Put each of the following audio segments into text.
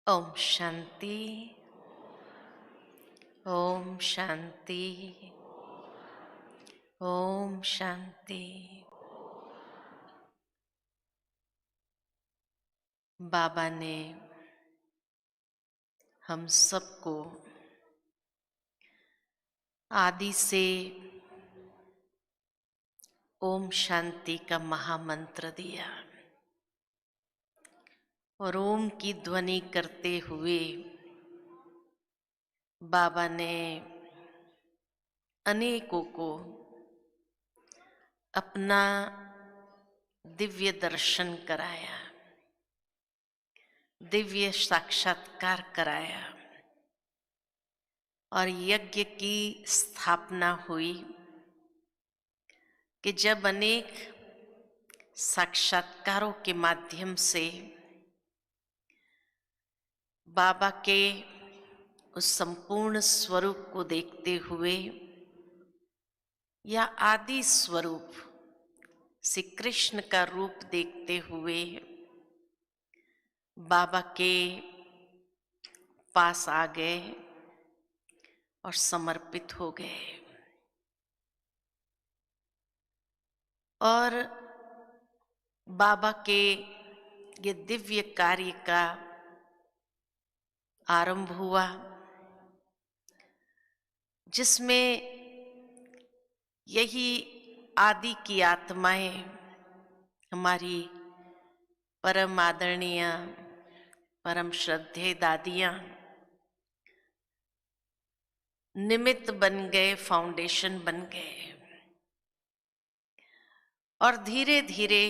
ओम शांति। ओम शांति। ओम शांति। बाबा ने हम सबको आदि से ओम शांति का महामंत्र दिया और ओम की ध्वनि करते हुए बाबा ने अनेकों को अपना दिव्य दर्शन कराया, दिव्य साक्षात्कार कराया और यज्ञ की स्थापना हुई कि जब अनेक साक्षात्कारों के माध्यम से बाबा के उस संपूर्ण स्वरूप को देखते हुए या आदि स्वरूप श्री कृष्ण का रूप देखते हुए बाबा के पास आ गए और समर्पित हो गए और बाबा के ये दिव्य कार्य का आरंभ हुआ, जिसमें यही आदि की आत्माएं हमारी परम आदरणीय परम श्रद्धेय दादियां निमित्त बन गए, फाउंडेशन बन गए और धीरे धीरे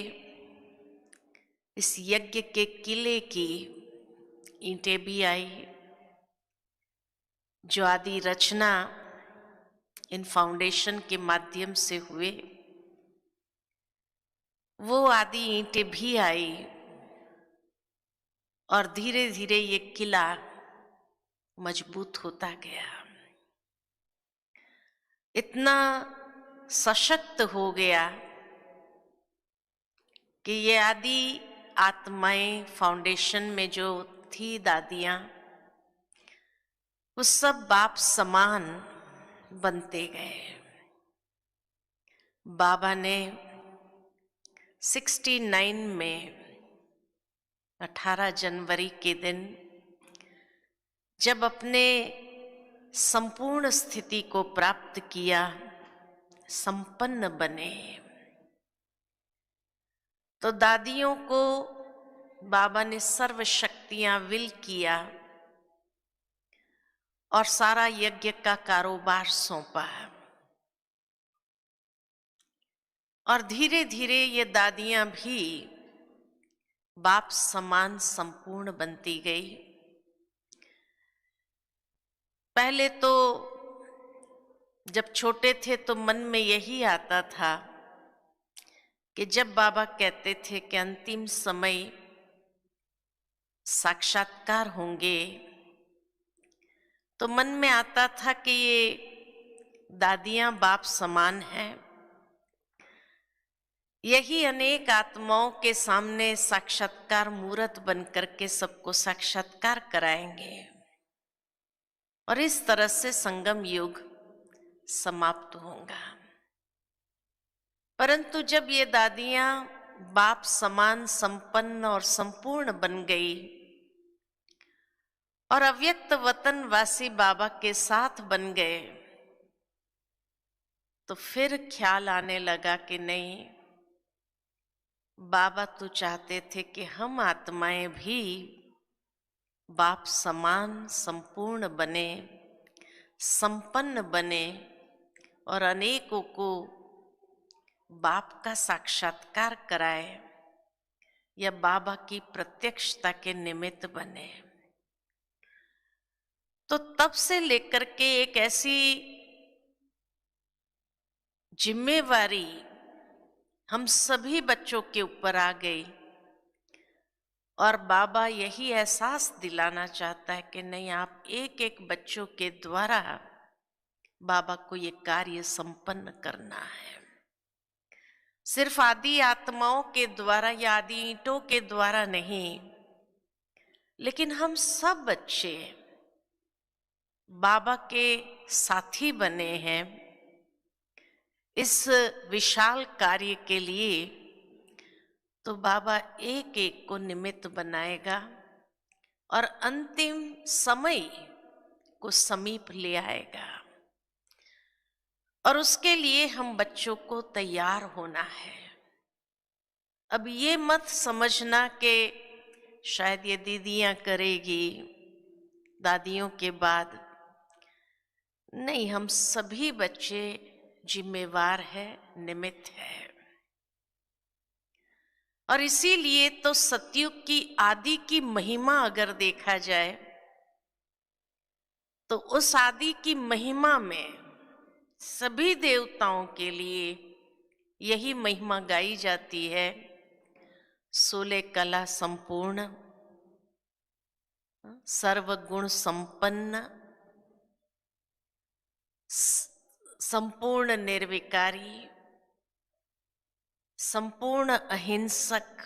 इस यज्ञ के किले की ईंटें भी आई। जो आदि रचना इन फाउंडेशन के माध्यम से हुए वो आदि ईंटें भी आई और धीरे धीरे ये किला मजबूत होता गया, इतना सशक्त हो गया कि ये आदि आत्माएं फाउंडेशन में जो थी दादियां, वो सब बाप समान बनते गए। बाबा ने 69 में 18 जनवरी के दिन जब अपने संपूर्ण स्थिति को प्राप्त किया, संपन्न बने, तो दादियों को बाबा ने सर्व शक्तियां विल किया और सारा यज्ञ का कारोबार सौंपा और धीरे धीरे ये दादियां भी बाप समान संपूर्ण बनती गई। पहले तो जब छोटे थे तो मन में यही आता था कि जब बाबा कहते थे कि अंतिम समय साक्षात्कार होंगे, तो मन में आता था कि ये दादियां बाप समान हैं, यही अनेक आत्माओं के सामने साक्षात्कार मूर्त बनकर के सबको साक्षात्कार कराएंगे और इस तरह से संगम युग समाप्त होगा। परंतु जब ये दादियां बाप समान संपन्न और संपूर्ण बन गई और अव्यक्त वतनवासी बाबा के साथ बन गए, तो फिर ख्याल आने लगा कि नहीं, बाबा तो चाहते थे कि हम आत्माएं भी बाप समान संपूर्ण बने, संपन्न बने और अनेकों को बाप का साक्षात्कार कराए या बाबा की प्रत्यक्षता के निमित्त बने। तो तब से लेकर के एक ऐसी जिम्मेवारी हम सभी बच्चों के ऊपर आ गई और बाबा यही एहसास दिलाना चाहता है कि नहीं, आप एक एक बच्चों के द्वारा बाबा को ये कार्य संपन्न करना है। सिर्फ आदि आत्माओं के द्वारा या आदि ईंटों के द्वारा नहीं, लेकिन हम सब बच्चे बाबा के साथी बने हैं इस विशाल कार्य के लिए। तो बाबा एक एक को निमित्त बनाएगा और अंतिम समय को समीप ले आएगा। और उसके लिए हम बच्चों को तैयार होना है। अब ये मत समझना कि शायद ये दीदियां करेगी दादियों के बाद। नहीं, हम सभी बच्चे जिम्मेवार है, निमित्त है। और इसीलिए तो सतयुग की आदि की महिमा अगर देखा जाए तो उस आदि की महिमा में सभी देवताओं के लिए यही महिमा गाई जाती है। 16 कला संपूर्ण, सर्वगुण संपन्न, संपूर्ण निर्विकारी, संपूर्ण अहिंसक,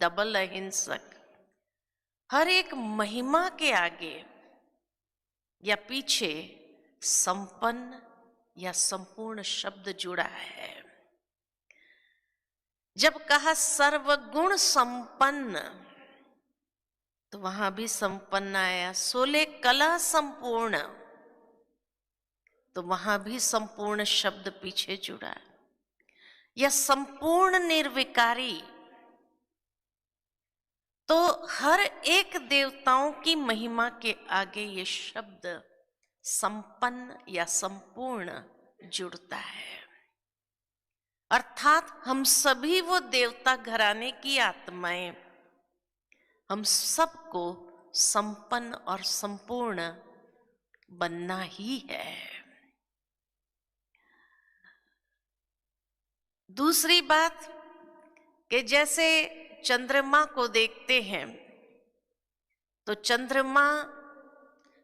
डबल अहिंसक। हर एक महिमा के आगे या पीछे संपन्न या संपूर्ण शब्द जुड़ा है। जब कहा सर्वगुण संपन्न तो वहां भी संपन्न आया। 16 कला संपूर्ण तो वहां भी संपूर्ण शब्द पीछे जुड़ा। या संपूर्ण निर्विकारी तो हर एक देवताओं की महिमा के आगे ये शब्द संपन्न या संपूर्ण जुड़ता है। अर्थात हम सभी वो देवता घराने की आत्माएं, हम सबको संपन्न और संपूर्ण बनना ही है। दूसरी बात कि जैसे चंद्रमा को देखते हैं तो चंद्रमा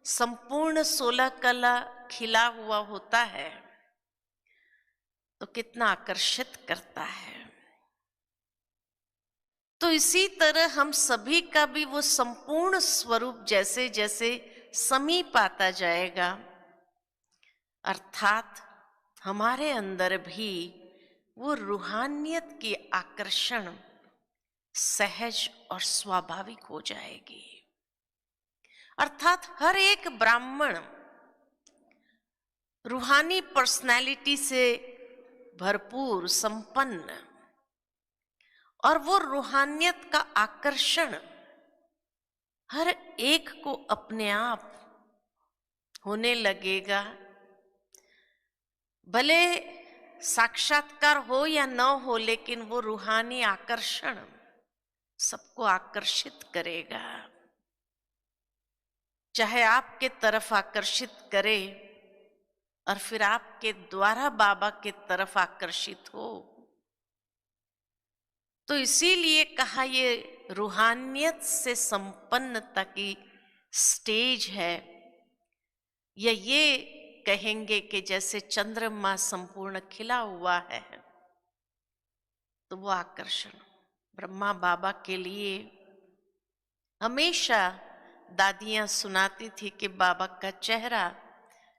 संपूर्ण 16 कला खिला हुआ होता है तो कितना आकर्षित करता है। तो इसी तरह हम सभी का भी वो संपूर्ण स्वरूप जैसे जैसे समीप आता जाएगा, अर्थात हमारे अंदर भी वो रूहानियत की आकर्षण सहज और स्वाभाविक हो जाएगी। अर्थात हर एक ब्राह्मण रूहानी पर्सनालिटी से भरपूर, संपन्न, और वो रूहानियत का आकर्षण हर एक को अपने आप होने लगेगा। भले साक्षात्कार हो या न हो, लेकिन वो रूहानी आकर्षण सबको आकर्षित करेगा। चाहे आपके तरफ आकर्षित करे और फिर आपके द्वारा बाबा के तरफ आकर्षित हो। तो इसीलिए कहा ये रूहानियत से संपन्नता की स्टेज है। या ये कहेंगे कि जैसे चंद्रमा संपूर्ण खिला हुआ है तो वो आकर्षण ब्रह्मा बाबा के लिए हमेशा दादियां सुनाती थी कि बाबा का चेहरा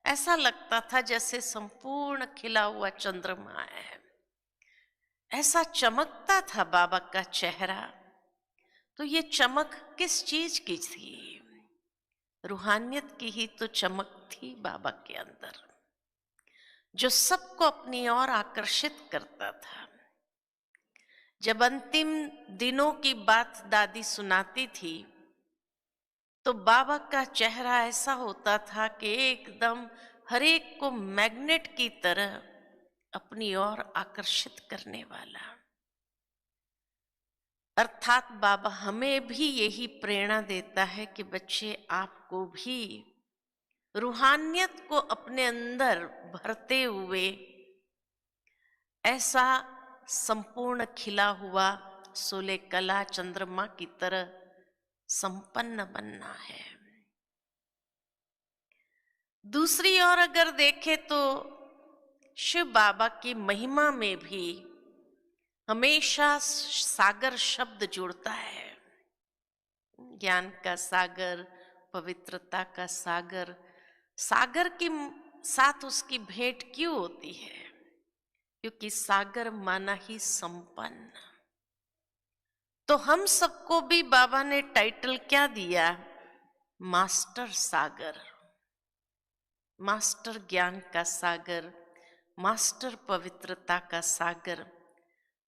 ऐसा लगता था जैसे संपूर्ण खिला हुआ चंद्रमा है। ऐसा चमकता था बाबा का चेहरा। तो ये चमक किस चीज की थी? रूहानियत की ही तो चमक थी बाबा के अंदर, जो सबको अपनी ओर आकर्षित करता था। जब अंतिम दिनों की बात दादी सुनाती थी तो बाबा का चेहरा ऐसा होता था कि एकदम हर एक को मैग्नेट की तरह अपनी ओर आकर्षित करने वाला। अर्थात बाबा हमें भी यही प्रेरणा देता है कि बच्चे, आपको भी रूहानियत को अपने अंदर भरते हुए ऐसा संपूर्ण खिला हुआ 16 कला चंद्रमा की तरह संपन्न बनना है। दूसरी ओर अगर देखें तो शिव बाबा की महिमा में भी हमेशा सागर शब्द जुड़ता है। ज्ञान का सागर, पवित्रता का सागर। सागर के साथ उसकी भेंट क्यों होती है? क्योंकि सागर माना ही संपन्न। तो हम सबको भी बाबा ने टाइटल क्या दिया? मास्टर सागर, मास्टर ज्ञान का सागर, मास्टर पवित्रता का सागर।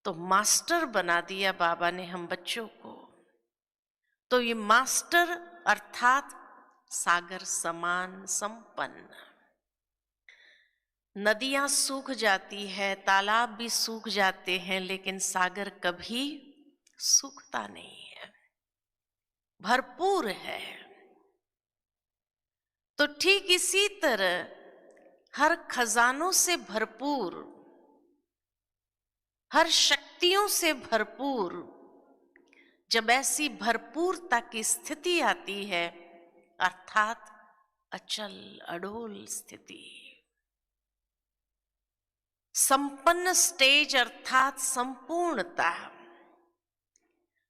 तो मास्टर बना दिया बाबा ने हम बच्चों को। तो ये मास्टर अर्थात सागर समान संपन्न। नदियां सूख जाती है, तालाब भी सूख जाते हैं, लेकिन सागर कभी सूखता नहीं है, भरपूर है। तो ठीक इसी तरह हर खजानों से भरपूर, हर शक्तियों से भरपूर, जब ऐसी भरपूरता की स्थिति आती है अर्थात अचल अडोल स्थिति, संपन्न स्टेज अर्थात संपूर्णता,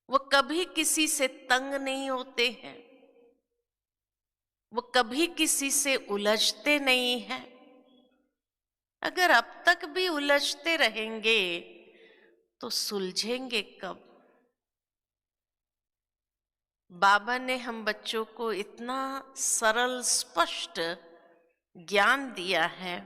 वो कभी किसी से तंग नहीं होते हैं, वो कभी किसी से उलझते नहीं हैं। अगर अब तक भी उलझते रहेंगे तो सुलझेंगे कब? बाबा ने हम बच्चों को इतना सरल स्पष्ट ज्ञान दिया है,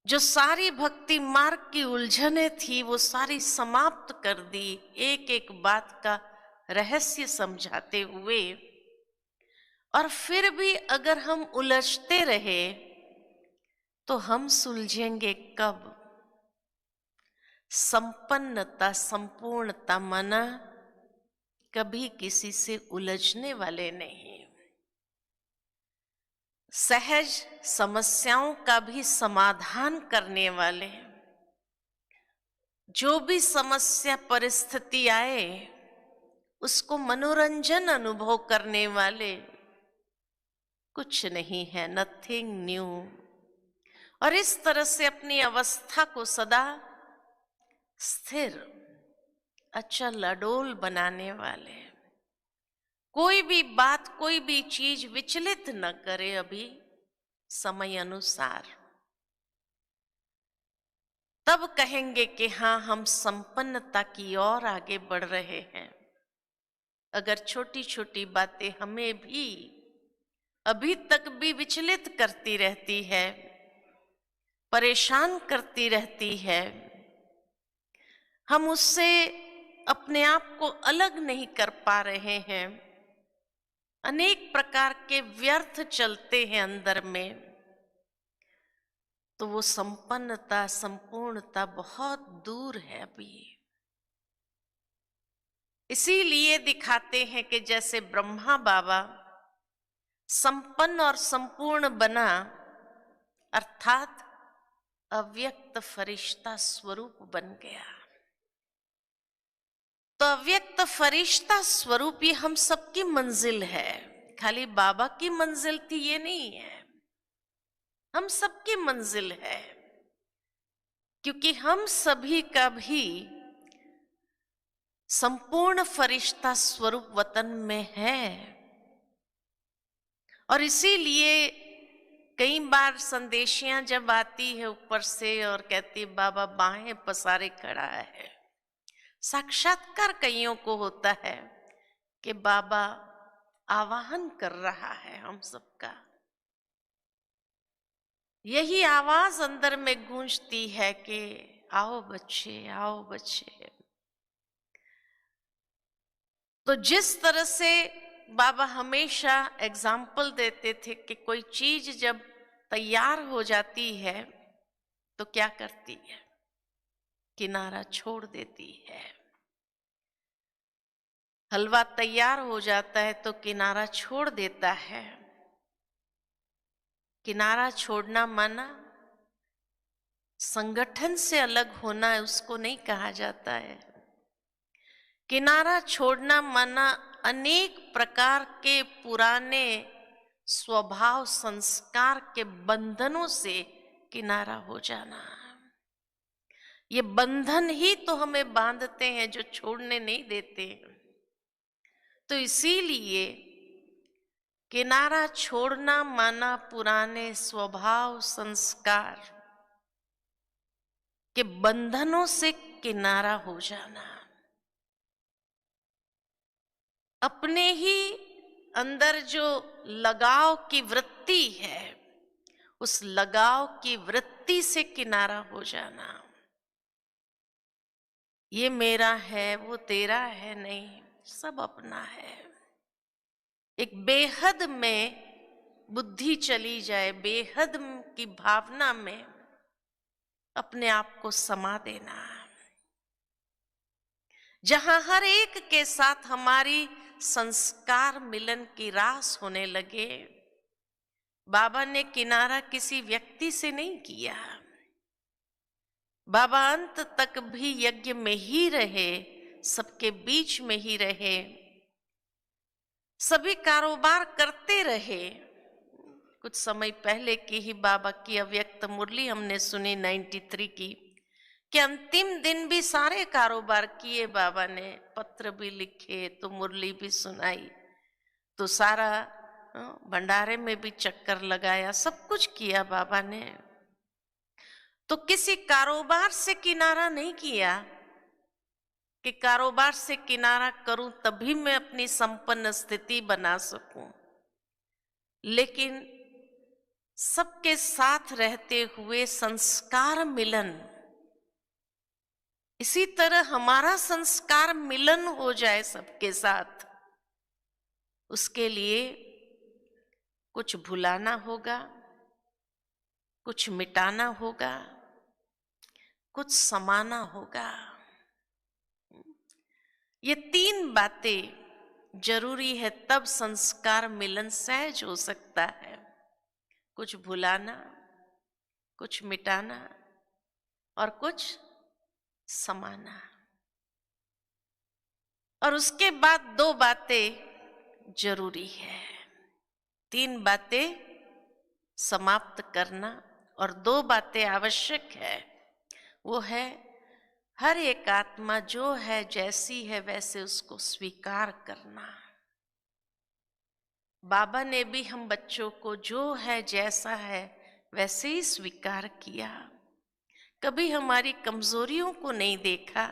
जो सारी भक्ति मार्ग की उलझने थी वो सारी समाप्त कर दी, एक एक बात का रहस्य समझाते हुए। और फिर भी अगर हम उलझते रहे तो हम सुलझेंगे कब? संपन्नता, संपूर्णता माना कभी किसी से उलझने वाले नहीं, सहज समस्याओं का भी समाधान करने वाले। जो भी समस्या परिस्थिति आए उसको मनोरंजन अनुभव करने वाले। कुछ नहीं है, नथिंग न्यू। और इस तरह से अपनी अवस्था को सदा स्थिर, अचल अडोल बनाने वाले। कोई भी बात, कोई भी चीज विचलित न करे अभी समय अनुसार। तब कहेंगे कि हाँ, हम संपन्नता की ओर आगे बढ़ रहे हैं। अगर छोटी छोटी बातें हमें भी अभी तक भी विचलित करती रहती है, परेशान करती रहती है, हम उससे अपने आप को अलग नहीं कर पा रहे हैं, अनेक प्रकार के व्यर्थ चलते हैं अंदर में, तो वो संपन्नता, संपूर्णता बहुत दूर है अभी। इसीलिए दिखाते हैं कि जैसे ब्रह्मा बाबा संपन्न और संपूर्ण बना, अर्थात अव्यक्त फरिश्ता स्वरूप बन गया। तो अव्यक्त फरिश्ता स्वरूप ये हम सबकी मंजिल है, खाली बाबा की मंजिल थी ये नहीं है, हम सबकी मंजिल है। क्योंकि हम सभी का भी संपूर्ण फरिश्ता स्वरूप वतन में है। और इसीलिए कई बार संदेशियां जब आती है ऊपर से और कहती बाबा बाहें पसारे खड़ा है, साक्षात्कार कईयों को होता है कि बाबा आवाहन कर रहा है हम सबका। यही आवाज अंदर में गूंजती है कि आओ बच्चे, आओ बच्चे। तो जिस तरह से बाबा हमेशा एग्जाम्पल देते थे कि कोई चीज जब तैयार हो जाती है तो क्या करती है? किनारा छोड़ देती है। हलवा तैयार हो जाता है तो किनारा छोड़ देता है। किनारा छोड़ना माना संगठन से अलग होना है, उसको नहीं कहा जाता है। किनारा छोड़ना माना अनेक प्रकार के पुराने स्वभाव संस्कार के बंधनों से किनारा हो जाना। ये बंधन ही तो हमें बांधते हैं, जो छोड़ने नहीं देते। तो इसीलिए किनारा छोड़ना माना पुराने स्वभाव संस्कार के बंधनों से किनारा हो जाना, अपने ही अंदर जो लगाव की वृत्ति है उस लगाव की वृत्ति से किनारा हो जाना। ये मेरा है, वो तेरा है, नहीं, सब अपना है। एक बेहद में बुद्धि चली जाए, बेहद की भावना में अपने आप को समा देना, जहां हर एक के साथ हमारी संस्कार मिलन की रास होने लगे। बाबा ने किनारा किसी व्यक्ति से नहीं किया, बाबा अंत तक भी यज्ञ में ही रहे, सबके बीच में ही रहे, सभी कारोबार करते रहे। कुछ समय पहले की ही बाबा की अव्यक्त मुरली हमने सुनी 93 की, कि अंतिम दिन भी सारे कारोबार किए बाबा ने, पत्र भी लिखे तो मुरली भी सुनाई, तो सारा भंडारे में भी चक्कर लगाया, सब कुछ किया बाबा ने। तो किसी कारोबार से किनारा नहीं किया कि कारोबार से किनारा करूं तभी मैं अपनी संपन्न स्थिति बना सकूं, लेकिन सबके साथ रहते हुए संस्कार मिलन, इसी तरह हमारा संस्कार मिलन हो जाए सबके साथ, उसके लिए कुछ भुलाना होगा, कुछ मिटाना होगा, कुछ समाना होगा। ये 3 बातें जरूरी है, तब संस्कार मिलन सहज हो सकता है। कुछ भुलाना, कुछ मिटाना और कुछ समाना। और उसके बाद 2 बातें जरूरी है, 3 बातें समाप्त करना और 2 बातें आवश्यक है। वो है हर एक आत्मा जो है जैसी है वैसे उसको स्वीकार करना। बाबा ने भी हम बच्चों को जो है जैसा है वैसे ही स्वीकार किया, कभी हमारी कमजोरियों को नहीं देखा,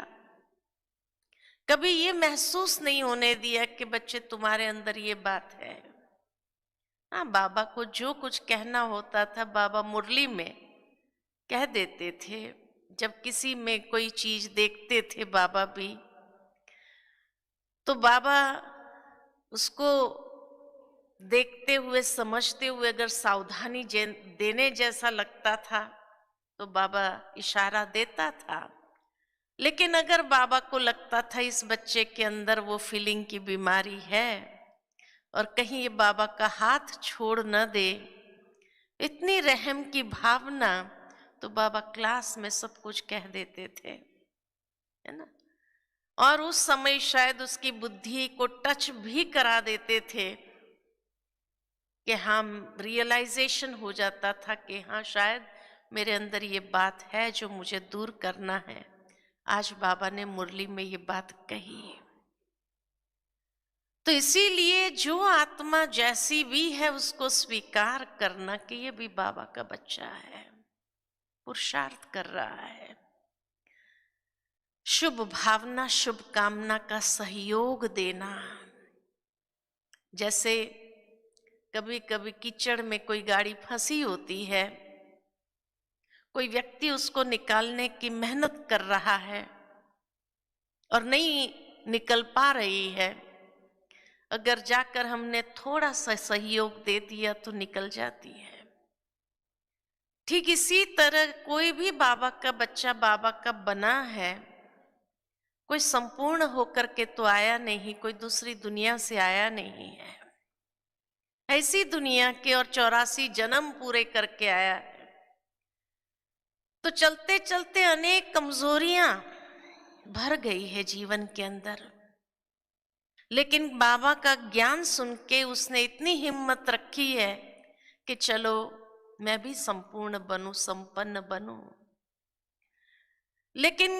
कभी ये महसूस नहीं होने दिया कि बच्चे तुम्हारे अंदर ये बात है। हाँ, बाबा को जो कुछ कहना होता था बाबा मुरली में कह देते थे। जब किसी में कोई चीज देखते थे बाबा भी, तो बाबा उसको देखते हुए समझते हुए अगर सावधानी देने जैसा लगता था तो बाबा इशारा देता था, लेकिन अगर बाबा को लगता था इस बच्चे के अंदर वो फीलिंग की बीमारी है और कहीं ये बाबा का हाथ छोड़ न दे, इतनी रहम की भावना, तो बाबा क्लास में सब कुछ कह देते थे, है ना। और उस समय शायद उसकी बुद्धि को टच भी करा देते थे कि हाँ, रियलाइजेशन हो जाता था कि हाँ, शायद मेरे अंदर ये बात है जो मुझे दूर करना है। आज बाबा ने मुरली में ये बात कही। तो इसीलिए जो आत्मा जैसी भी है उसको स्वीकार करना कि ये भी बाबा का बच्चा है, पुरुषार्थ कर रहा है। शुभ भावना, शुभ कामना का सहयोग देना। जैसे कभी कभी कीचड़ में कोई गाड़ी फंसी होती है, कोई व्यक्ति उसको निकालने की मेहनत कर रहा है और नहीं निकल पा रही है, अगर जाकर हमने थोड़ा सा सहयोग दे दिया तो निकल जाती है। ठीक इसी तरह कोई भी बाबा का बच्चा बाबा का बना है, कोई संपूर्ण होकर के तो आया नहीं, कोई दूसरी दुनिया से आया नहीं है, ऐसी दुनिया के और 84 जन्म पूरे करके आया है। तो चलते चलते अनेक कमजोरियां भर गई है जीवन के अंदर, लेकिन बाबा का ज्ञान सुन के उसने इतनी हिम्मत रखी है कि चलो मैं भी संपूर्ण बनूं, संपन्न बनूं। लेकिन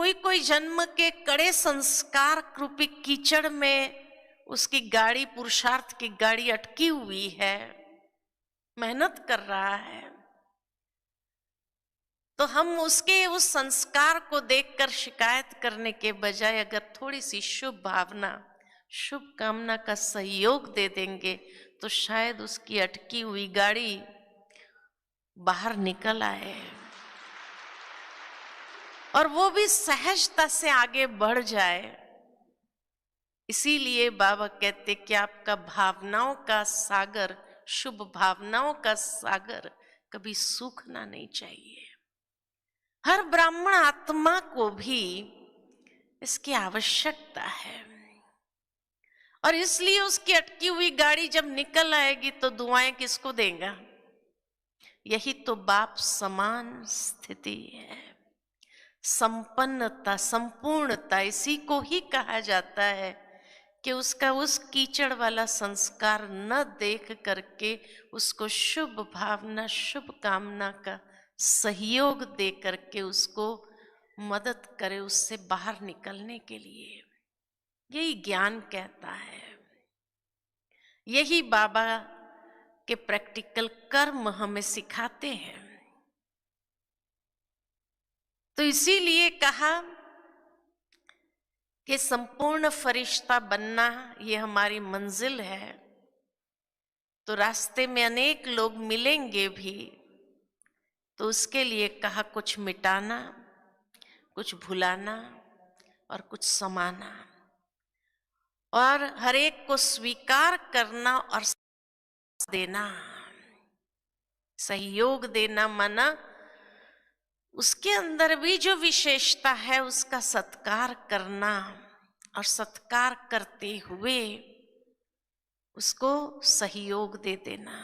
कोई कोई जन्म के कड़े संस्कार रूपी कीचड़ में उसकी गाड़ी, पुरुषार्थ की गाड़ी अटकी हुई है, मेहनत कर रहा है, तो हम उसके उस संस्कार को देखकर शिकायत करने के बजाय अगर थोड़ी सी शुभ भावना, शुभ कामना का सहयोग दे देंगे तो शायद उसकी अटकी हुई गाड़ी बाहर निकल आए और वो भी सहजता से आगे बढ़ जाए। इसीलिए बाबा कहते कि आपका भावनाओं का सागर, शुभ भावनाओं का सागर कभी सूखना नहीं चाहिए। हर ब्राह्मण आत्मा को भी इसकी आवश्यकता है और इसलिए उसकी अटकी हुई गाड़ी जब निकल आएगी तो दुआएं किसको देगा? यही तो बाप समान स्थिति है, संपन्नता, संपूर्णता। इसी को ही कहा जाता है कि उसका उस कीचड़ वाला संस्कार न देख करके उसको शुभ भावना, शुभ कामना का सहयोग दे करके उसको मदद करे उससे बाहर निकलने के लिए। यही ज्ञान कहता है, यही बाबा के प्रैक्टिकल कर्म हमें सिखाते हैं। तो इसीलिए कहा कि संपूर्ण फरिश्ता बनना ये हमारी मंजिल है। तो रास्ते में अनेक लोग मिलेंगे भी, तो उसके लिए कहा कुछ मिटाना, कुछ भुलाना और कुछ समाना, और हर एक को स्वीकार करना और देना, सहयोग देना, माना उसके अंदर भी जो विशेषता है उसका सत्कार करना और सत्कार करते हुए उसको सहयोग दे देना।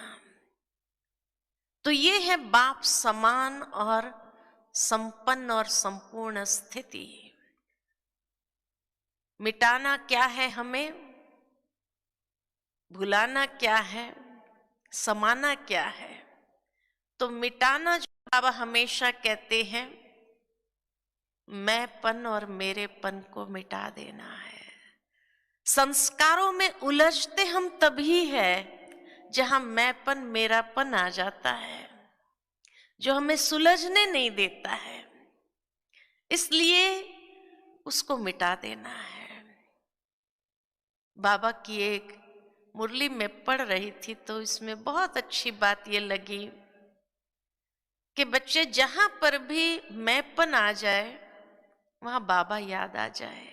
तो ये है बाप समान और संपन्न और संपूर्ण स्थिति। मिटाना क्या है हमें, भुलाना क्या है, समाना क्या है? तो मिटाना जो बाबा हमेशा कहते हैं, मैंपन और मेरेपन को मिटा देना है। संस्कारों में उलझते हम तभी है जहां मैंपन, मेरापन आ जाता है, जो हमें सुलझने नहीं देता है, इसलिए उसको मिटा देना है। बाबा की एक मुरली में पढ़ रही थी तो इसमें बहुत अच्छी बात ये लगी कि बच्चे जहां पर भी मैंपन आ जाए वहां बाबा याद आ जाए।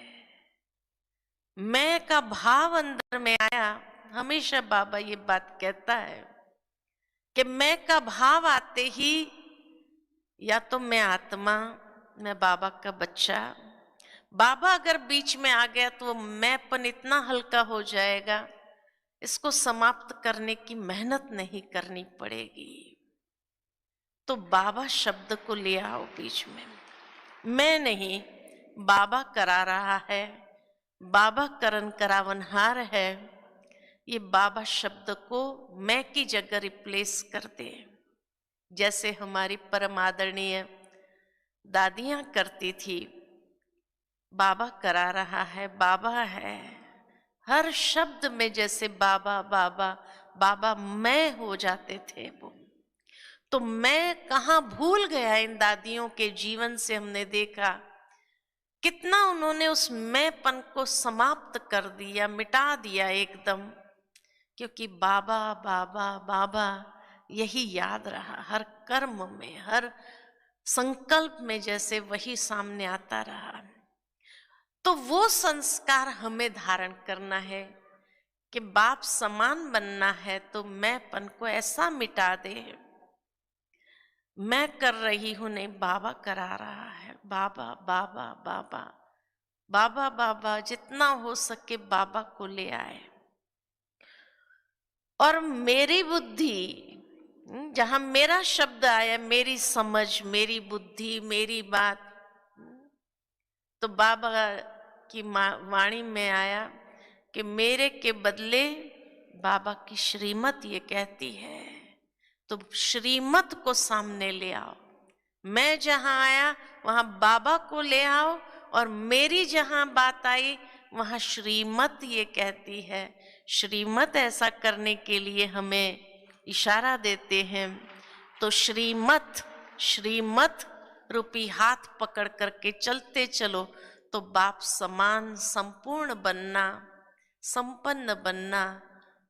मैं का भाव अंदर में आया, हमेशा बाबा ये बात कहता है कि मैं का भाव आते ही या तो मैं आत्मा, मैं बाबा का बच्चा, बाबा अगर बीच में आ गया तो वो मैंपन इतना हल्का हो जाएगा, इसको समाप्त करने की मेहनत नहीं करनी पड़ेगी। तो बाबा शब्द को ले आओ बीच में, मैं नहीं, बाबा करा रहा है, बाबा करन करावनहार है। ये बाबा शब्द को मैं की जगह रिप्लेस कर दे, जैसे हमारी परम आदरणीय दादियां करती थी। बाबा करा रहा है, बाबा है, हर शब्द में जैसे बाबा बाबा बाबा मैं हो जाते थे वो। तो मैं कहाँ भूल गया, इन दादियों के जीवन से हमने देखा कितना उन्होंने उस मैंपन को समाप्त कर दिया, मिटा दिया एकदम, क्योंकि बाबा बाबा बाबा यही याद रहा हर कर्म में, हर संकल्प में, जैसे वही सामने आता रहा। तो वो संस्कार हमें धारण करना है कि बाप समान बनना है, तो मैंपन को ऐसा मिटा दे, मैं कर रही हूं नहीं, बाबा करा रहा है। बाबा बाबा बाबा बाबा बाबा, जितना हो सके बाबा को ले आए। और मेरी बुद्धि, जहां मेरा शब्द आया, मेरी समझ, मेरी बुद्धि, मेरी बात, तो बाबा की वाणी में आया कि मेरे के बदले बाबा की श्रीमत ये कहती है, तो श्रीमत को सामने ले आओ। मैं जहां आया वहां बाबा को ले आओ और मेरी जहां बात आई वहां श्रीमत ये कहती है, श्रीमत ऐसा करने के लिए हमें इशारा देते हैं। तो श्रीमत, श्रीमत रूपी हाथ पकड़ करके चलते चलो तो बाप समान संपूर्ण बनना, संपन्न बनना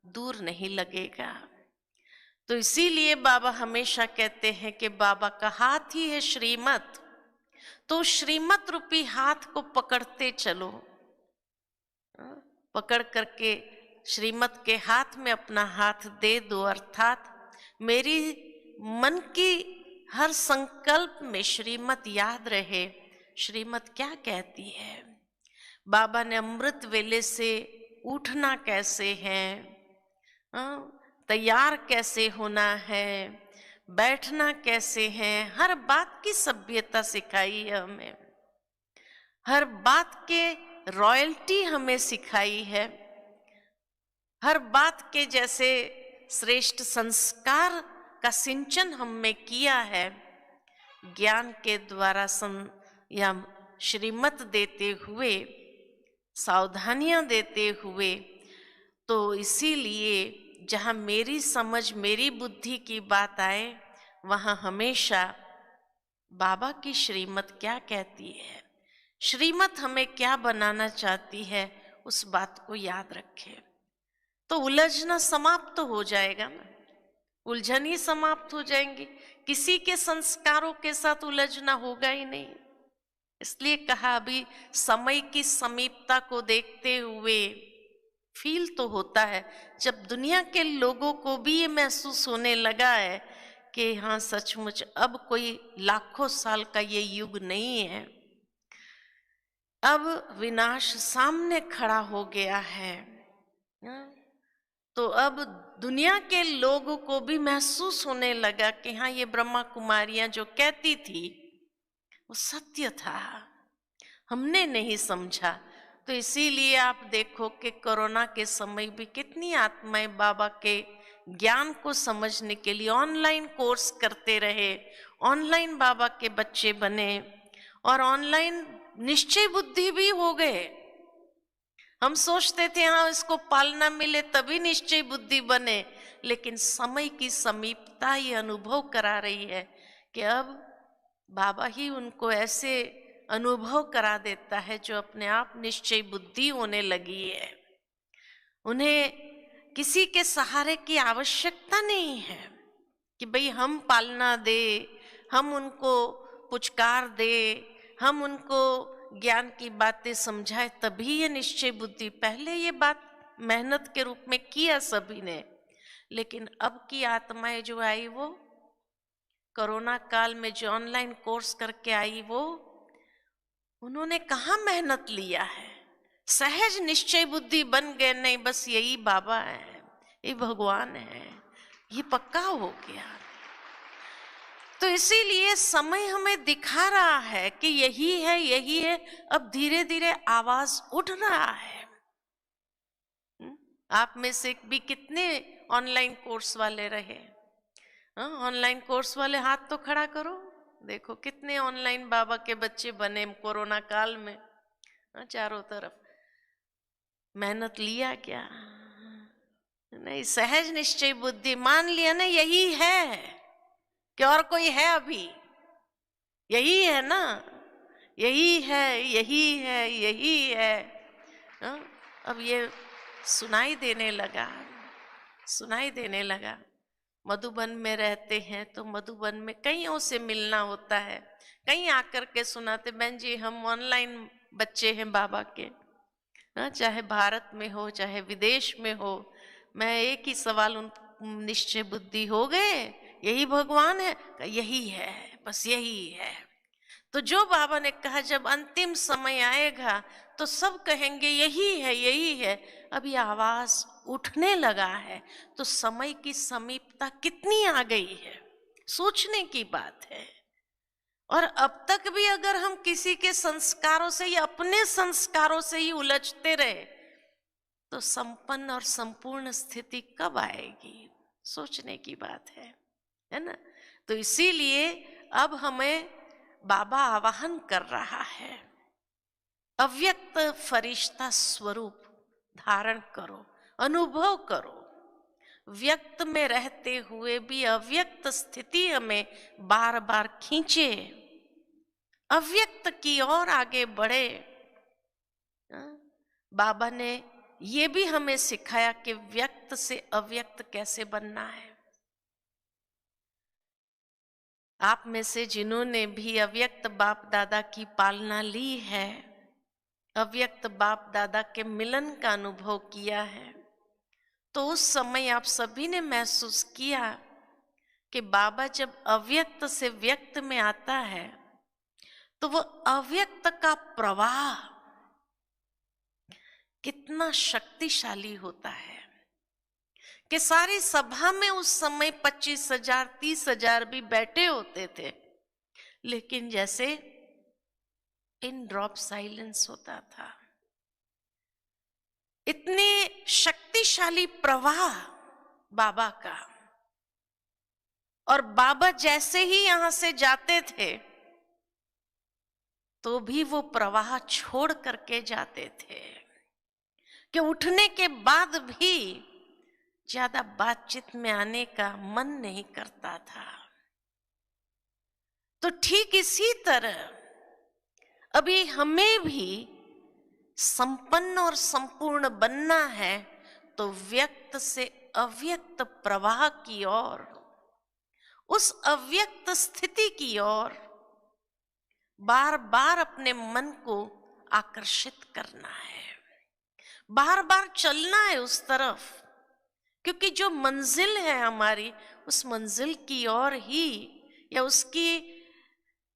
दूर नहीं लगेगा। तो इसीलिए बाबा हमेशा कहते हैं कि बाबा का हाथ ही है श्रीमत। तो श्रीमत रूपी हाथ को पकड़ते चलो, पकड़ करके श्रीमत के हाथ में अपना हाथ दे दो, अर्थात मेरी मन की हर संकल्प में श्रीमत याद रहे। श्रीमत क्या कहती है? बाबा ने अमृत वेले से उठना कैसे है, तैयार कैसे होना है, बैठना कैसे है, हर बात की सभ्यता सिखाई है हमें, हर बात के रॉयल्टी हमें सिखाई है, हर बात के जैसे श्रेष्ठ संस्कार का सिंचन हमें किया है ज्ञान के द्वारा या श्रीमत देते हुए, सावधानियां देते हुए। तो इसीलिए जहां मेरी समझ, मेरी बुद्धि की बात आए वहां हमेशा बाबा की श्रीमत क्या कहती है, श्रीमत हमें क्या बनाना चाहती है, उस बात को याद रखें। तो उलझना समाप्त हो जाएगा ना, उलझन ही समाप्त हो जाएंगी, किसी के संस्कारों के साथ उलझना होगा ही नहीं। इसलिए कहा अभी समय की समीपता को देखते हुए फील तो होता है, जब दुनिया के लोगों को भी ये महसूस होने लगा है कि हाँ सचमुच अब कोई लाखों साल का ये युग नहीं है, अब विनाश सामने खड़ा हो गया है। तो अब दुनिया के लोगों को भी महसूस होने लगा कि हाँ ये ब्रह्मा कुमारियां जो कहती थी वो सत्य था, हमने नहीं समझा। तो इसीलिए आप देखो कि कोरोना के समय भी कितनी आत्माएं बाबा के ज्ञान को समझने के लिए ऑनलाइन कोर्स करते रहे, ऑनलाइन बाबा के बच्चे बने और ऑनलाइन निश्चय बुद्धि भी हो गए। हम सोचते थे हाँ इसको पालना मिले तभी निश्चय बुद्धि बने, लेकिन समय की समीपता ये अनुभव करा रही है कि अब बाबा ही उनको ऐसे अनुभव करा देता है जो अपने आप निश्चय बुद्धि होने लगी है। उन्हें किसी के सहारे की आवश्यकता नहीं है कि भाई हम पालना दे, हम उनको पुचकार दे, हम उनको ज्ञान की बातें समझाए तभी ये निश्चय बुद्धि। पहले ये बात मेहनत के रूप में किया सभी ने, लेकिन अब की आत्माएं जो आई वो कोरोना काल में जो ऑनलाइन कोर्स करके आई वो उन्होंने कहाँ मेहनत लिया है, सहज निश्चय बुद्धि बन गए, नहीं बस यही बाबा है, ये भगवान है, ये पक्का हो गया। तो इसीलिए समय हमें दिखा रहा है कि यही है, यही है। अब धीरे धीरे आवाज उठ रहा है। आप में से भी कितने ऑनलाइन कोर्स वाले रहे? ऑनलाइन कोर्स वाले हाथ तो खड़ा करो, देखो कितने ऑनलाइन बाबा के बच्चे बने कोरोना काल में। चारों तरफ मेहनत लिया क्या? नहीं, सहज निश्चय बुद्धि मान लिया ना, यही है कि और कोई है? अभी यही है ना, यही है, यही है, यही है। अब ये सुनाई देने लगा, सुनाई देने लगा। मधुबन में रहते हैं तो मधुबन में कईयों से मिलना होता है, कहीं आकर के सुनाते बहन जी हम ऑनलाइन बच्चे हैं बाबा के, चाहे भारत में हो चाहे विदेश में हो। मैं एक ही सवाल, उन निश्चय बुद्धि हो गए, यही भगवान है? यही है, बस यही है। तो जो बाबा ने कहा जब अंतिम समय आएगा तो सब कहेंगे यही है, यही है। अब ये आवाज उठने लगा है, तो समय की समीपता कितनी आ गई है, सोचने की बात है। और अब तक भी अगर हम किसी के संस्कारों से या अपने संस्कारों से ही उलझते रहे तो संपन्न और संपूर्ण स्थिति कब आएगी, सोचने की बात है ना। तो इसीलिए अब हमें बाबा आवाहन कर रहा है अव्यक्त फरिश्ता स्वरूप धारण करो, अनुभव करो। व्यक्त में रहते हुए भी अव्यक्त स्थिति हमें बार बार खींचे, अव्यक्त की ओर आगे बढ़े। बाबा ने ये भी हमें सिखाया कि व्यक्त से अव्यक्त कैसे बनना है। आप में से जिन्होंने भी अव्यक्त बाप दादा की पालना ली है, अव्यक्त बाप दादा के मिलन का अनुभव किया है, तो उस समय आप सभी ने महसूस किया कि बाबा जब अव्यक्त से व्यक्त में आता है तो वो अव्यक्त का प्रवाह कितना शक्तिशाली होता है कि सारी सभा में उस समय 25,000 30,000 भी बैठे होते थे, लेकिन जैसे इन ड्रॉप साइलेंस होता था। इतने शक्तिशाली प्रवाह बाबा का, और बाबा जैसे ही यहां से जाते थे तो भी वो प्रवाह छोड़ करके जाते थे कि उठने के बाद भी ज्यादा बातचीत में आने का मन नहीं करता था। तो ठीक इसी तरह अभी हमें भी संपन्न और संपूर्ण बनना है, तो व्यक्त से अव्यक्त प्रवाह की ओर, उस अव्यक्त स्थिति की ओर बार बार अपने मन को आकर्षित करना है, बार बार चलना है उस तरफ, क्योंकि जो मंजिल है हमारी, उस मंजिल की ओर ही, या उसकी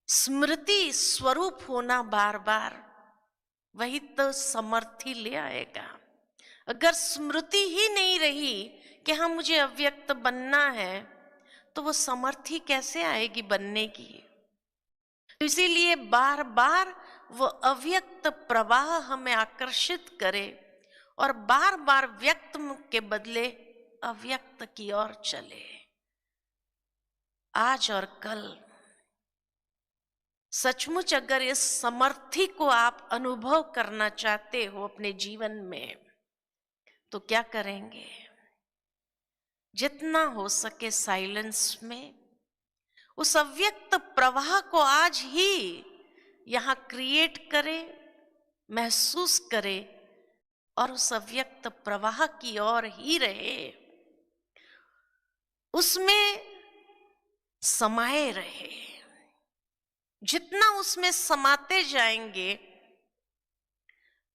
स्मृति स्वरूप होना बार बार, वही तो समर्थी ले आएगा। अगर स्मृति ही नहीं रही कि हाँ मुझे अव्यक्त बनना है, तो वो समर्थी कैसे आएगी बनने की। तो इसीलिए बार बार वो अव्यक्त प्रवाह हमें आकर्षित करे और बार बार व्यक्त के बदले अव्यक्त की ओर चले। आज और कल सचमुच अगर इस समर्थी को आप अनुभव करना चाहते हो अपने जीवन में, तो क्या करेंगे? जितना हो सके साइलेंस में उस अव्यक्त प्रवाह को आज ही यहां क्रिएट करे, महसूस करे, और उस अव्यक्त प्रवाह की ओर ही रहे, उसमें समाये रहे। जितना उसमें समाते जाएंगे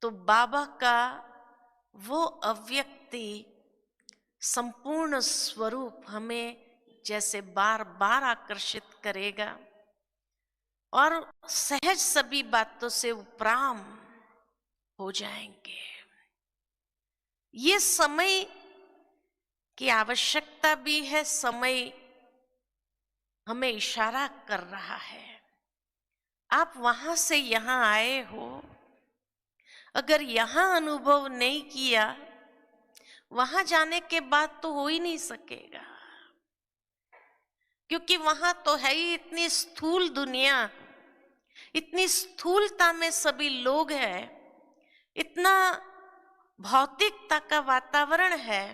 तो बाबा का वो अव्यक्ति संपूर्ण स्वरूप हमें जैसे बार बार आकर्षित करेगा और सहज सभी बातों से उपराम हो जाएंगे। ये समय की आवश्यकता भी है, समय हमें इशारा कर रहा है। आप वहां से यहां आए हो, अगर यहां अनुभव नहीं किया, वहां जाने के बाद तो हो ही नहीं सकेगा, क्योंकि वहां तो है ही इतनी स्थूल दुनिया, इतनी स्थूलता में सभी लोग हैं, इतना भौतिकता का वातावरण है,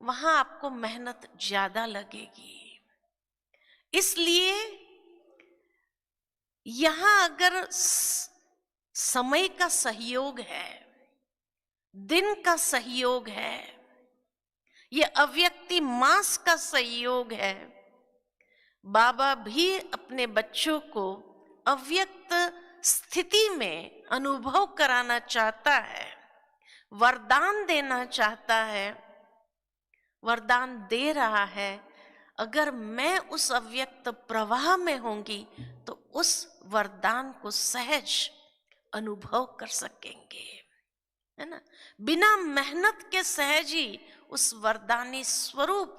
वहां आपको मेहनत ज्यादा लगेगी। इसलिए यहां अगर समय का सहयोग है, दिन का सहयोग है, ये अव्यक्ति मास का सहयोग है, बाबा भी अपने बच्चों को अव्यक्त स्थिति में अनुभव कराना चाहता है, वरदान देना चाहता है, वरदान दे रहा है। अगर मैं उस अव्यक्त प्रवाह में होंगी तो उस वरदान को सहज अनुभव कर सकेंगे, है ना। बिना मेहनत के सहज ही उस वरदानी स्वरूप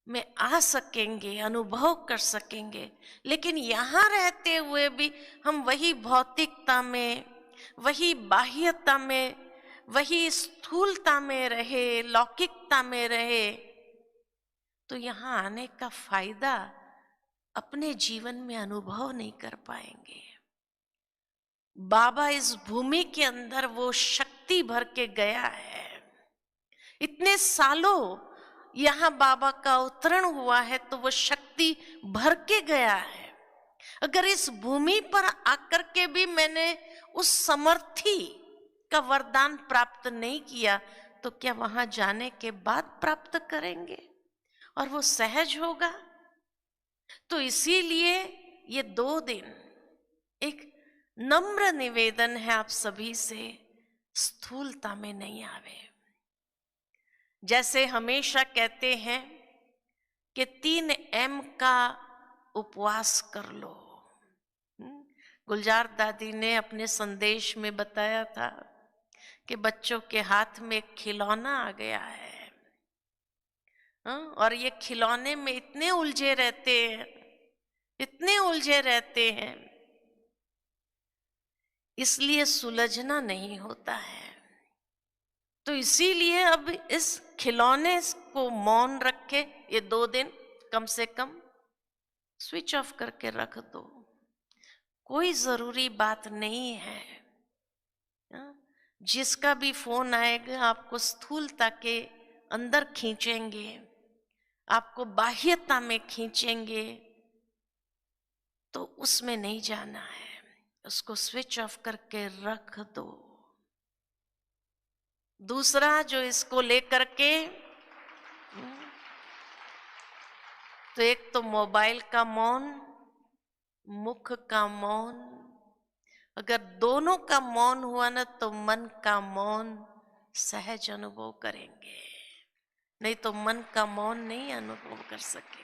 में आ सकेंगे, अनुभव कर सकेंगे। लेकिन यहाँ रहते हुए भी हम वही भौतिकता में, वही बाह्यता में, वही स्थूलता में रहे, लौकिकता में रहे, तो यहाँ आने का फायदा अपने जीवन में अनुभव नहीं कर पाएंगे। बाबा इस भूमि के अंदर वो शक्ति भर के गया है। इतने सालों यहाँ बाबा का अवतरण हुआ है तो वो शक्ति भर के गया है। अगर इस भूमि पर आकर के भी मैंने उस समर्थी का वरदान प्राप्त नहीं किया तो क्या वहां जाने के बाद प्राप्त करेंगे? और वो सहज होगा। तो इसीलिए ये 2 दिन एक नम्र निवेदन है आप सभी से, स्थूलता में नहीं आवे। जैसे हमेशा कहते हैं कि 3M का उपवास कर लो। गुलजार दादी ने अपने संदेश में बताया था कि बच्चों के हाथ में एक खिलौना आ गया है, और ये खिलौने में इतने उलझे रहते हैं, इतने उलझे रहते हैं, इसलिए सुलझना नहीं होता है। तो इसीलिए अब इस खिलौने को मौन रखे, ये 2 दिन कम से कम स्विच ऑफ करके रख दो। कोई जरूरी बात नहीं है। जिसका भी फोन आएगा आपको स्थूलता के अंदर खींचेंगे, आपको बाह्यता में खींचेंगे, तो उसमें नहीं जाना है। उसको स्विच ऑफ करके रख दो। दूसरा जो इसको लेकर के, तो एक तो मोबाइल का मौन, मुख का मौन। अगर दोनों का मौन हुआ ना तो मन का मौन सहज अनुभव करेंगे, नहीं तो मन का मौन नहीं अनुभव कर सकेंगे।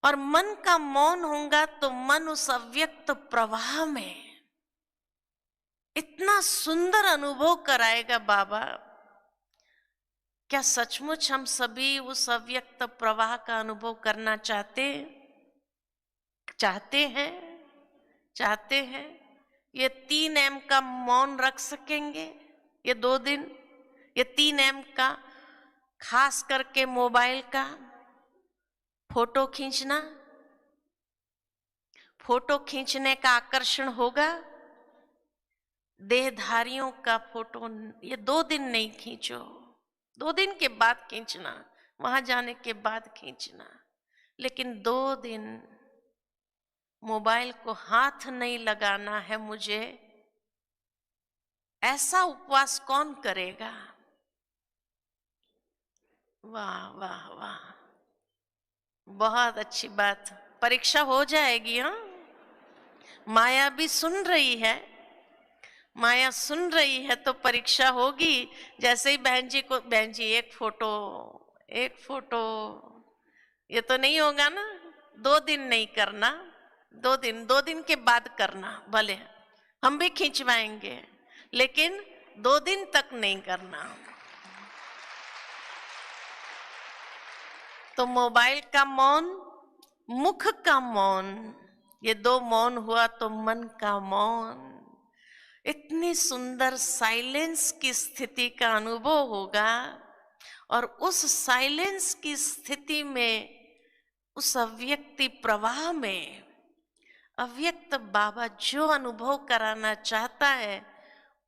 और मन का मौन होगा तो मन उस अव्यक्त प्रवाह में इतना सुंदर अनुभव कराएगा बाबा। क्या सचमुच हम सभी उस अव्यक्त प्रवाह का अनुभव करना चाहते हैं? चाहते हैं? ये 3M का मौन रख सकेंगे ये 2 दिन? ये 3M का, खास करके मोबाइल का फोटो खींचना, फोटो खींचने का आकर्षण होगा। देहधारियों का फोटो ये 2 दिन नहीं खींचो, 2 दिन के बाद खींचना, वहां जाने के बाद खींचना। लेकिन 2 दिन मोबाइल को हाथ नहीं लगाना है मुझे, ऐसा उपवास कौन करेगा? वाह वाह वाह, बहुत अच्छी बात। परीक्षा हो जाएगी। हाँ, माया भी सुन रही है, माया सुन रही है तो परीक्षा होगी। जैसे ही बहन जी को, बहन जी एक फोटो, ये तो नहीं होगा ना। 2 दिन नहीं करना, 2 दिन के बाद करना। भले हम भी खिंचवाएंगे लेकिन 2 दिन तक नहीं करना। तो मोबाइल का मौन, मुख का मौन, ये 2 मौन हुआ तो मन का मौन। इतनी सुंदर साइलेंस की स्थिति का अनुभव होगा। और उस साइलेंस की स्थिति में, उस अव्यक्ति प्रवाह में, अव्यक्त बाबा जो अनुभव कराना चाहता है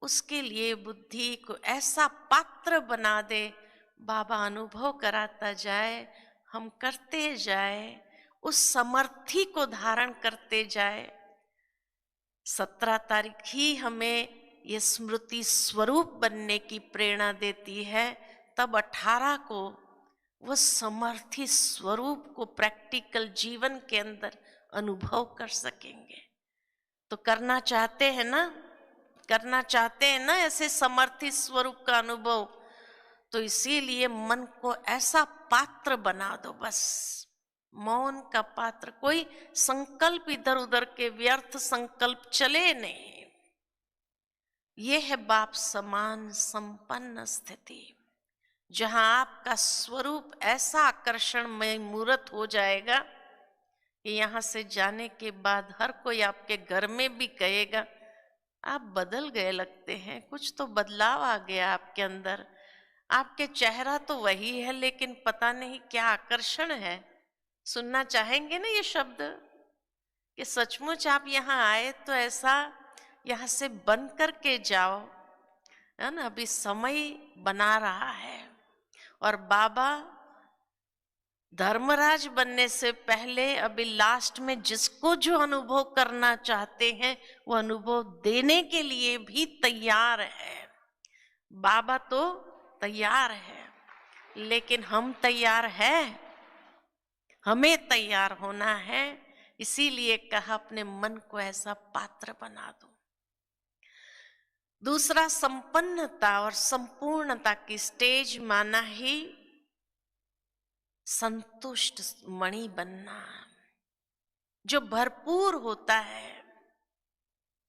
उसके लिए बुद्धि को ऐसा पात्र बना दे, बाबा अनुभव कराता जाए, हम करते जाए, उस समर्थी को धारण करते जाए। 17 तारीख ही हमें ये स्मृति स्वरूप बनने की प्रेरणा देती है, तब 18 को वो समर्थी स्वरूप को प्रैक्टिकल जीवन के अंदर अनुभव कर सकेंगे। तो करना चाहते हैं ना, करना चाहते हैं ना ऐसे समर्थी स्वरूप का अनुभव? तो इसीलिए मन को ऐसा पात्र बना दो, बस मौन का पात्र। कोई संकल्प इधर उधर के व्यर्थ संकल्प चले नहीं। ये है बाप समान संपन्न स्थिति, जहां आपका स्वरूप ऐसा आकर्षणमय मूर्त हो जाएगा कि यहां से जाने के बाद हर कोई आपके घर में भी कहेगा आप बदल गए लगते हैं, कुछ तो बदलाव आ गया आपके अंदर। आपके चेहरा तो वही है लेकिन पता नहीं क्या आकर्षण है। सुनना चाहेंगे ना ये शब्द कि सचमुच आप यहाँ आए तो ऐसा यहाँ से बन करके जाओ, है ना। अभी समय बना रहा है। और बाबा धर्मराज बनने से पहले अभी लास्ट में जिसको जो अनुभव करना चाहते हैं वो अनुभव देने के लिए भी तैयार है। बाबा तो तैयार है, लेकिन हम तैयार हैं? हमें तैयार होना है। इसीलिए कहा अपने मन को ऐसा पात्र बना दो। दूसरा, संपन्नता और संपूर्णता की स्टेज माना ही संतुष्ट मणि बनना, जो भरपूर होता है,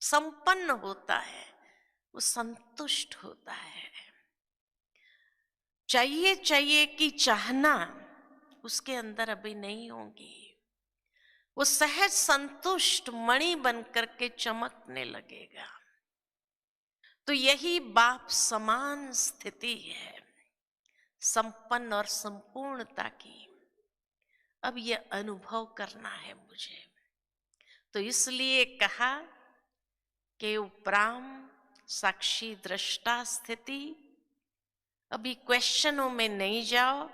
संपन्न होता है, वो संतुष्ट होता है। चाहिए चाहिए कि चाहना उसके अंदर अभी नहीं होगी। वो सहज संतुष्ट मणि बनकर के चमकने लगेगा। तो यही बाप समान स्थिति है, संपन्न और संपूर्णता की। अब ये अनुभव करना है मुझे। तो इसलिए कहा कि उपराम साक्षी दृष्टा स्थिति। अभी क्वेश्चनों में नहीं जाओ,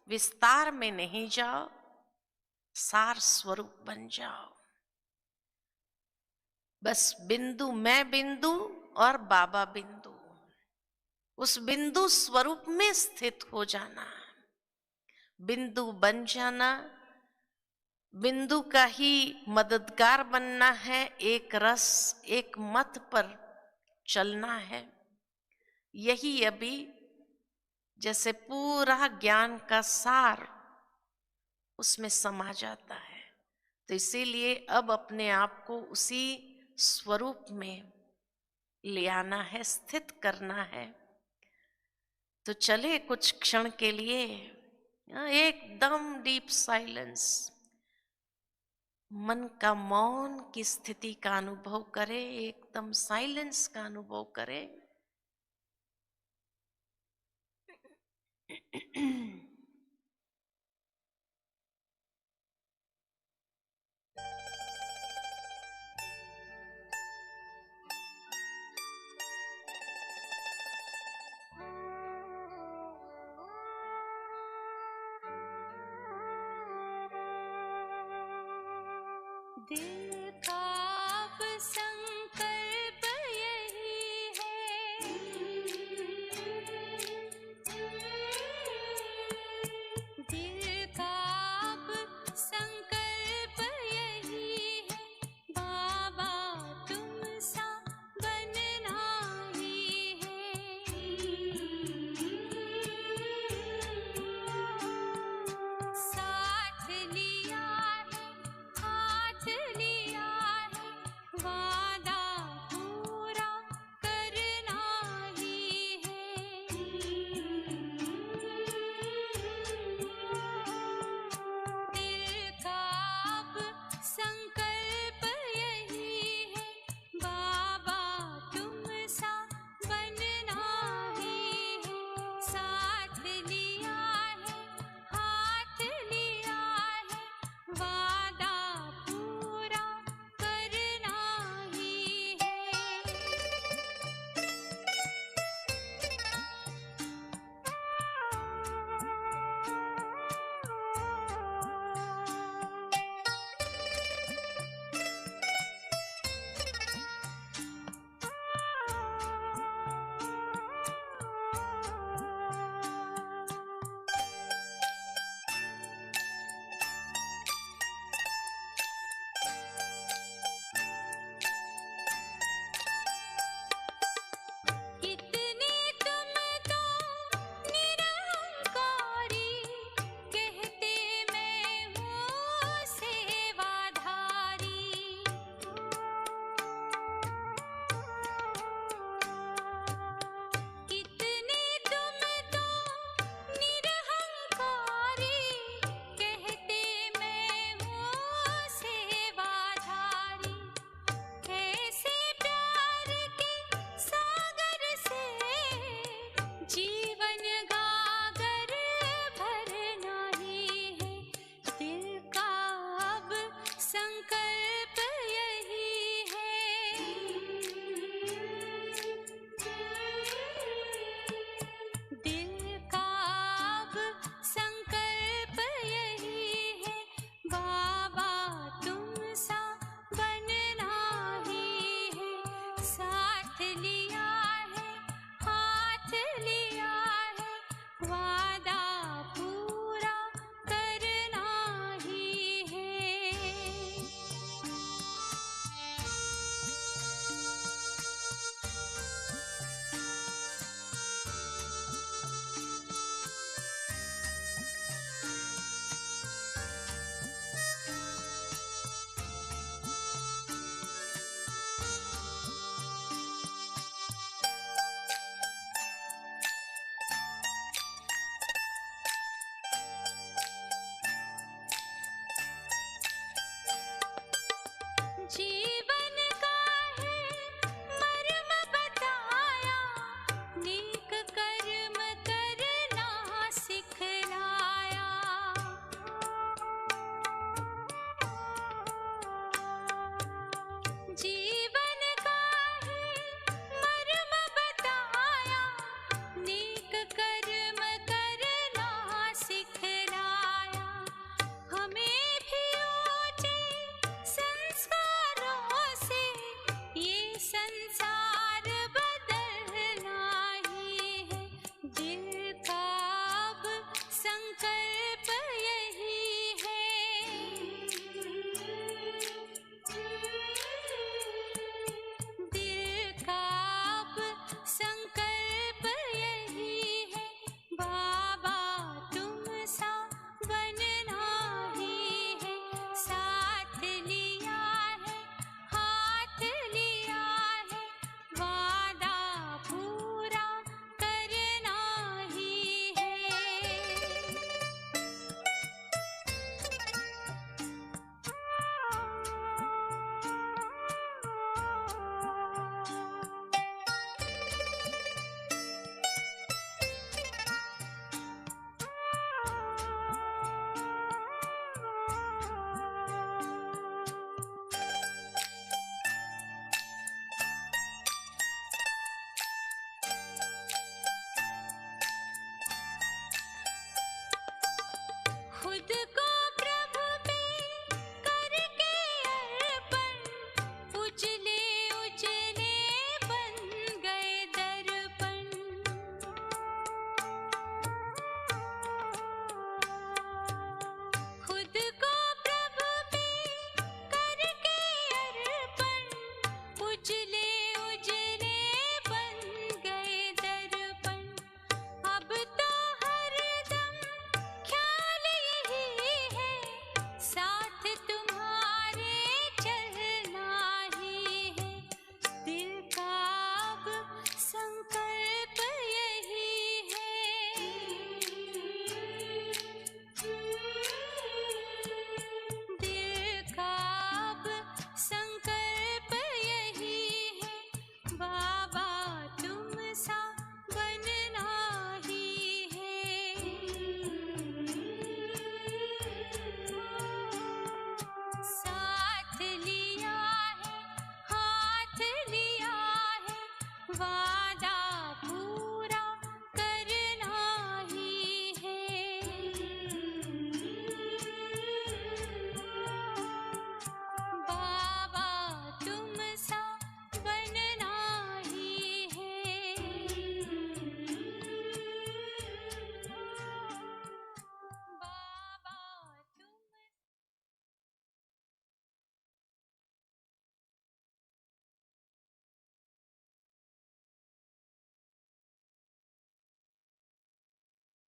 विस्तार में नहीं जाओ, सार स्वरूप बन जाओ। बस बिंदु, मैं बिंदु और बाबा बिंदु, उस बिंदु स्वरूप में स्थित हो जाना, बिंदु बन जाना, बिंदु का ही मददगार बनना है, एक रस एक मत पर चलना है। यही अभी जैसे पूरा ज्ञान का सार उसमें समा जाता है। तो इसीलिए अब अपने आप को उसी स्वरूप में ले आना है, स्थित करना है। तो चले कुछ क्षण के लिए एकदम डीप साइलेंस, मन का मौन की स्थिति का अनुभव करे, एकदम साइलेंस का अनुभव करे। दिल का अब संग